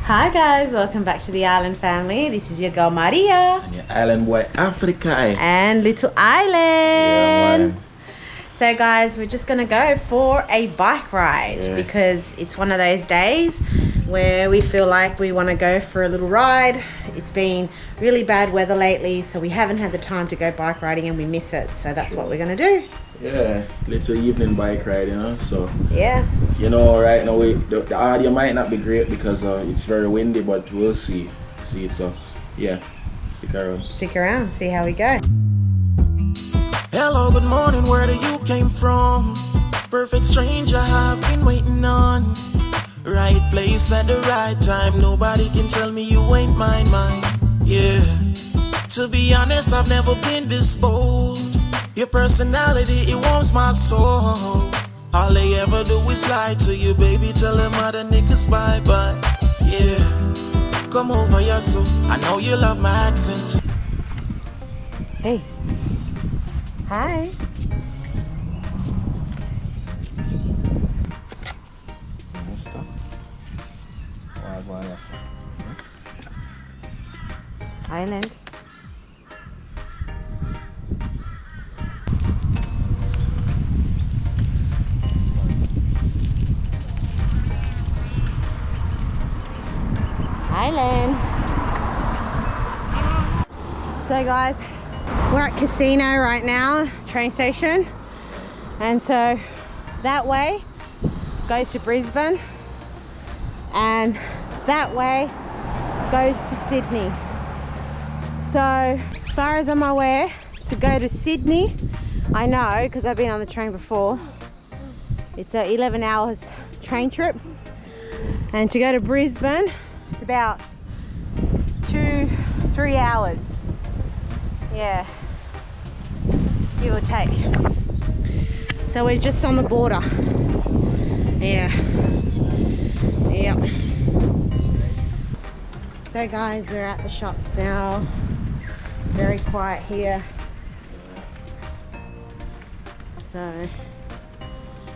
Hi guys, welcome back to the Island family. This is your girl Maria. And your island boy Africa. And Little Island. Yeah, man. So guys, we're just going to go for a bike ride because it's one of those days where we feel like we want to go for a little ride. It's been really bad weather lately, so we haven't had the time to go bike riding and we miss it. So that's what we're going to do. Yeah, little evening bike ride, so yeah, right now the audio might not be great because it's very windy, but we'll see, so yeah, stick around, see how we go. Hello, good morning, where do you came from? Perfect stranger I've been waiting on. Right place at the right time, nobody can tell me you ain't mine. Yeah, to be honest, I've never been this bold. Your personality, it warms my soul. All they ever do is lie to you, baby. Tell them other niggas bye-bye. Yeah, come over here, so I know you love my accent. Hey. Hi. Island. Island. So guys, we're at Casino right now, train station, and so that way goes to Brisbane and that way goes to Sydney. So as far as I'm aware, to go to Sydney, I know because I've been on the train before, it's a 11 hours train trip, and to go to Brisbane it's about 2-3 hours, yeah, give or take. So we're just on the border. Yep. So guys, we're at the shops now. Very quiet here. So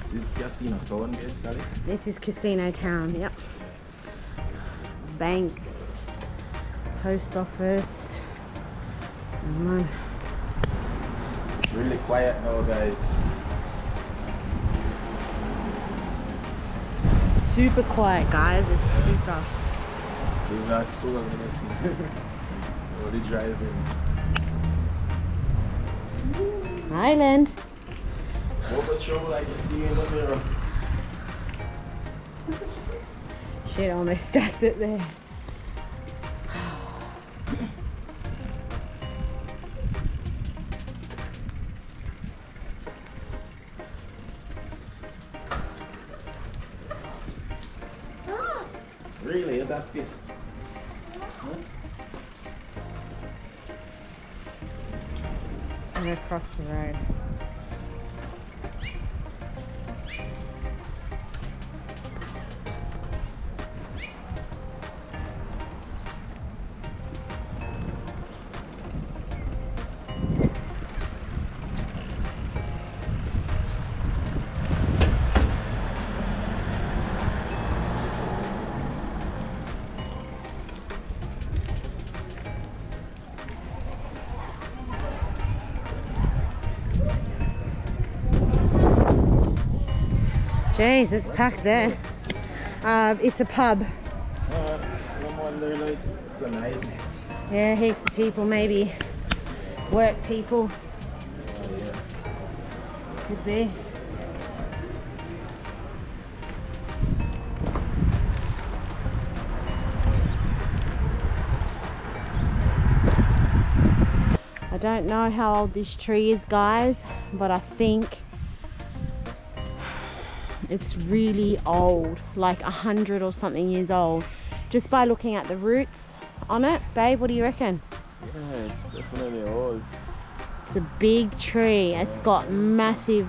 this is Casino Town, basically. This is Casino Town, yep. Banks, post office. Come on. It's really quiet now, guys. Super quiet, guys. It's super. There's not so long. Already driving. Island. What trouble I can see in the mirror. Shit, almost stacked it there. Really? Is that fist? And across the road. Jeez, it's packed there. It's a pub. It's a nice. Yeah, heaps of people, maybe work people. Oh, yeah. Could be. I don't know how old this tree is, guys, but I think it's really old, like 100 or something years old, just by looking at the roots on it. Babe, what do you reckon? Yeah, it's definitely old. It's a big tree. It's got massive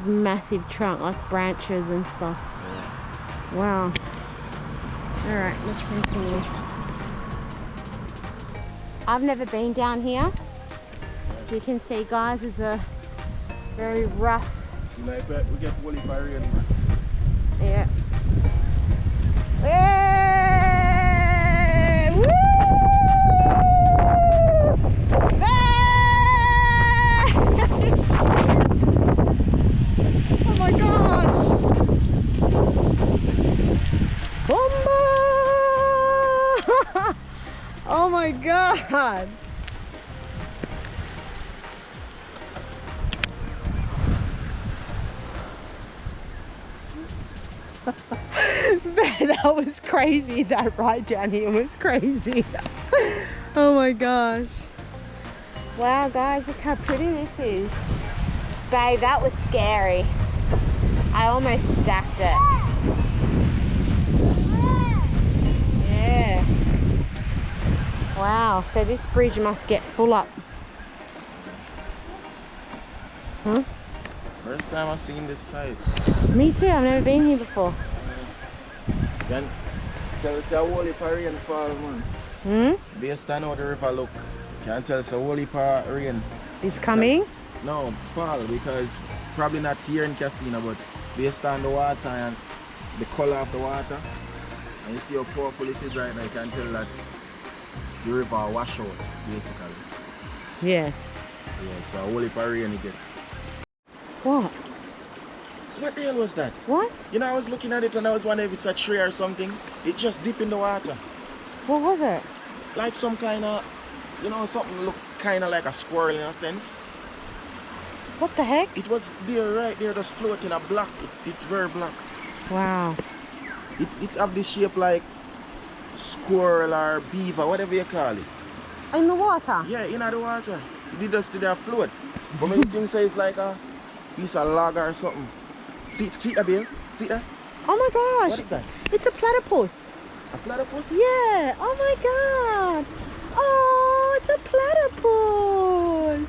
trunk, like branches and stuff. Yeah. Wow. All right, let's continue. I've never been down here. You can see, guys, it's a very rough. Like that, we get Wally Barry. Yeah. Yay! my God. Man, that was crazy. That ride down here was crazy. Oh my gosh. Wow, guys, look how pretty this is. Babe, that was scary. I almost stacked it. Yeah. Wow, so this bridge must get full up. Huh? First time I've seen this side. Me too, I've never been here before. Then tell us how whole heap of rain fall, man. Based on how the river look, can't tell us a whole heap of rain. It's coming? No, fall, because probably not here in Casino, but based on the water and the color of the water, and you see how powerful it is right now, you can tell that the river wash out, basically. Yeah. Yeah, so a whole heap of rain you get. What? What the hell was that? What? You know, I was looking at it and I was wondering if it's a tree or something. It just dipped in the water. What was it? Like some kind of, you know, something look kind of like a squirrel in a sense. What the heck? It was there, right there, just floating a black. It's very black. Wow. It have the shape like squirrel or beaver, whatever you call it. In the water? Yeah, in the water. It just did a float. But maybe things say it's like a piece of log or something. See that, Bill? See that? Oh my gosh. What is that? It's a platypus. A platypus? Yeah. Oh my God. Oh, it's a platypus.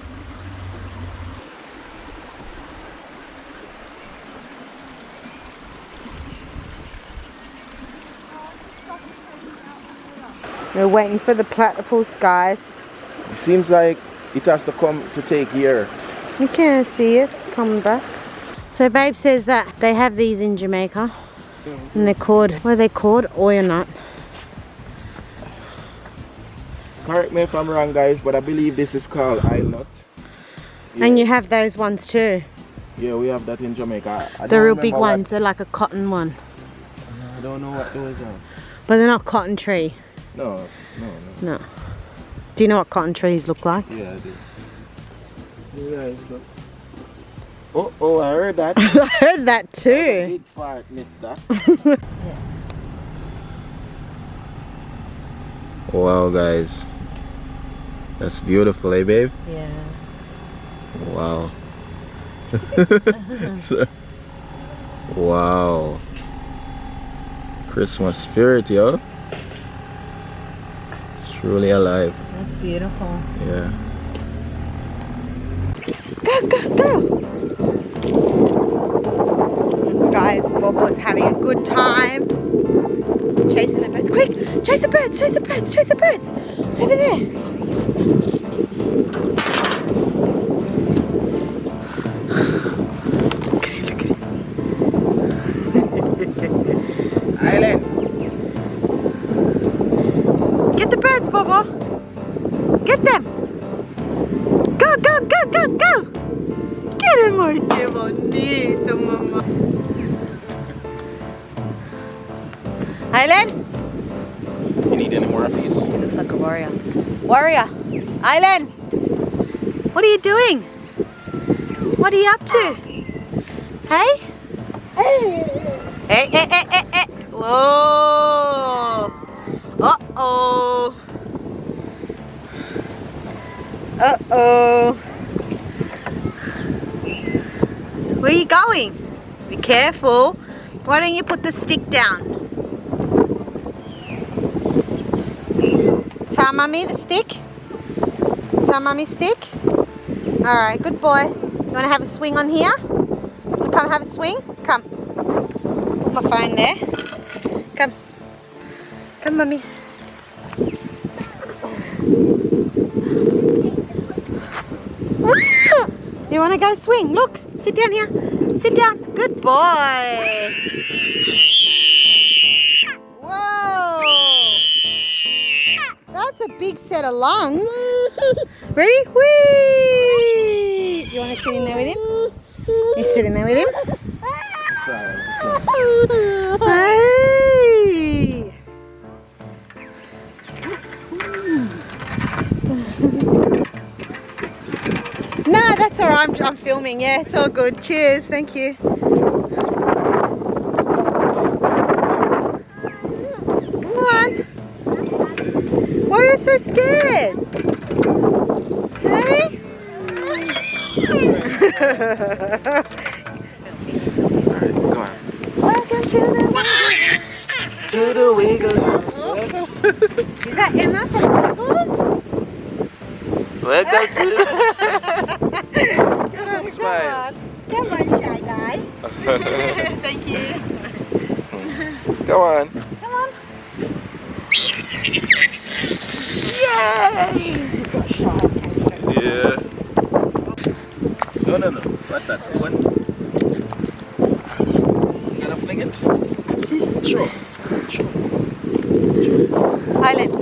We're waiting for the platypus, guys. It seems like it has to come to take here. You can't see it. It's coming back. So Babe says that they have these in Jamaica. And they're called, what are they called? Oil nut. Correct me if I'm wrong, guys, but I believe this is called oil nut. Yeah. And you have those ones too. Yeah, we have that in Jamaica. I The don't real big remember ones. They're like a cotton one. I don't know what those are. But they're not cotton tree. No. No. Do you know what cotton trees look like? Yeah, I do. Yeah, oh, I heard that. I heard that too. Big fart, that. Wow, guys. That's beautiful, eh, babe? Yeah. Wow. Wow. Christmas spirit, yo. Truly alive. That's beautiful. Yeah. Go! Guys, Bobo is having a good time. Chasing the birds. Quick! Chase the birds! Chase the birds! Chase the birds! Over there! Look at him. Island! Get the birds, Bobo! Get them! Go! Get him! Ay, qué bonito, mamá. Island? You need any more of these? He looks like a warrior. Warrior! Island! What are you doing? What are you up to? Hey? Hey! Whoa! Uh-oh! Uh-oh! Where are you going? Be careful. Why don't you put the stick down? Tell Mummy the stick? Tell Mummy stick? Alright, good boy. You want to have a swing on here? You want to come have a swing? Come. Put my phone there. Come. Come, Mummy. You want to go swing? Look. Sit down here. Sit down. Good boy. Whoa. That's a big set of lungs. Ready? Whee! You want to sit in there with him? You sit in there with him? Hey! all right. I'm filming. Yeah, it's all good. Cheers. Thank you. Come on. Why are you so scared? Hey? Alright, go on. Welcome to the To the Wiggle House. Is that Emma from the Wiggles? Welcome to Come smile. on. Come on, shy guy. Thank you. Come on. Come on. Yay! Yeah. No. What's that, Stone? You gonna fling it? Sure. Island.